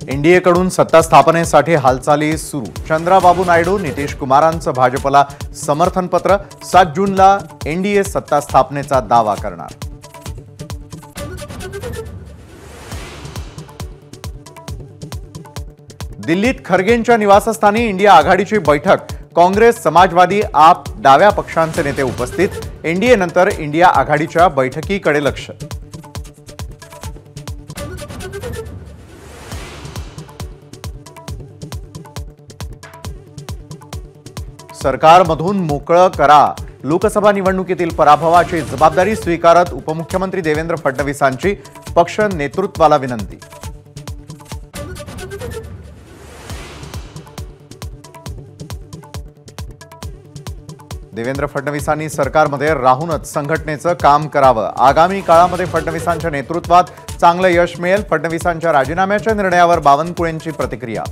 एनडीएकडून सत्ता स्थापनेसाठी हालचाली सुरू। चंद्राबाबू नायडू नितीश कुमारांचं भाजपला समर्थन पत्र। 7 जूनला एनडीए सत्ता स्थापनेचा दावा करणार। दिल्लीत खरगेंच्या निवासस्थानी इंडिया आघाडीची बैठक। काँग्रेस, समाजवादी, आप, डाव्या पक्षांचे नेते उपस्थित। एनडीए नंतर इंडिया आघाडीच्या बैठकीकडे लक्ष। सरकारमधून मोकळं करा। लोकसभा निवडणुकीतील पराभवाची जबाबदारी स्वीकारत उपमुख्यमंत्री देवेंद्र फडणवीसांची पक्ष नेतृत्वाला विनंती। देवेंद्र फडणवीसांनी सरकारमध्ये राहूनच संघटनेचं काम करावं। आगामी काळामध्ये फडणवीसांच्या नेतृत्वात चांगलं यश मिळेल। फडणवीसांच्या राजीनाम्याच्या निर्णयावर बावनकुळेंची प्रतिक्रिया।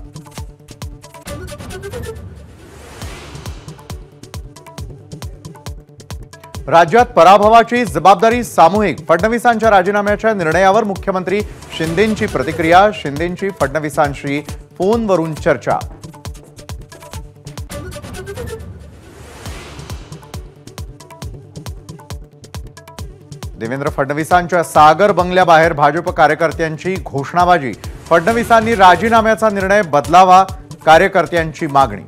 राज्यात पराभवाची जबाबदारी सामूहिक। फडणवीसांच्या राजीनाम्याच्या निर्णयावर मुख्यमंत्री शिंदेंची प्रतिक्रिया। शिंदेंची फडणवीसांशी फोनवरून चर्चा। देवेंद्र फडणवीसांच्या सागर बंगल्याबाहेर भाजप कार्यकर्त्यांची घोषणाबाजी। फडणवीसांनी राजीनाम्याचा निर्णय बदलावा, कार्यकर्त्यांची मागणी।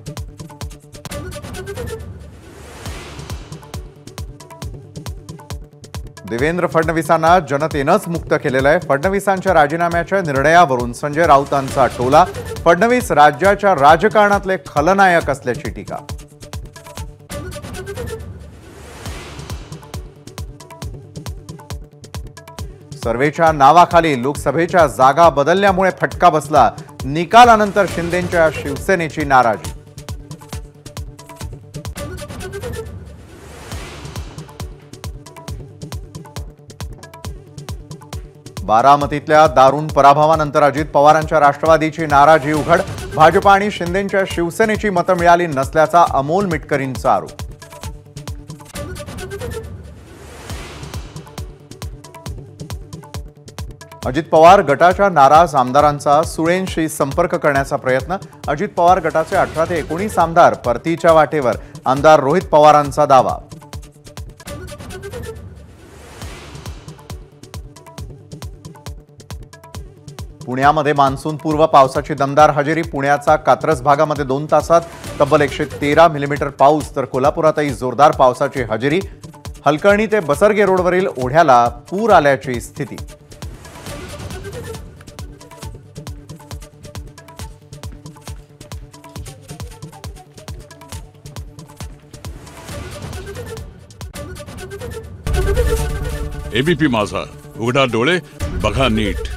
देवेंद्र फडणवीसांना जनतेनंच मुक्त केलेलं आहे। फडणवीसांच्या राजीनाम्याच्या निर्णयावरून संजय राऊतांचा टोला। फडणवीस राज्याच्या राजकारणातले खलनायक असल्याची टीका। सर्वेच्या नावाखाली लोकसभेच्या जागा बदलल्यामुळे फटका बसला। निकालानंतर शिंदेंच्या शिवसेनेची नाराजी। बारामतीतल्या दारुण पराभवानंतर अजित पवारांच्या राष्ट्रवादीची नाराजी उघड। भाजप आणि शिंदेंच्या शिवसेनेची मतं मिळाली नसल्याचा अमोल मिटकरींचा आरोप। अजित पवार गटाच्या नाराज आमदारांचा सुळेंशी संपर्क करण्याचा प्रयत्न। अजित पवार गटाचे 18 ते 19 आमदार परतीच्या वाटेवर। आमदार रोहित पवारांचा दावा। पुण्यामध्ये मान्सूनपूर्व पावसाची दमदार हजेरी। पुण्याचा कात्रज भागामध्ये 2 तासात तब्बल 113 मिलीमीटर पाऊस, तर कोल्हापुरातही जोरदार पावसाची हजेरी। हलकर्णी ते बसरगे रोडवरील ओढ्याला पूर आल्याची स्थिती। एबीपी माझा, उघडा डोळे बघा नीट।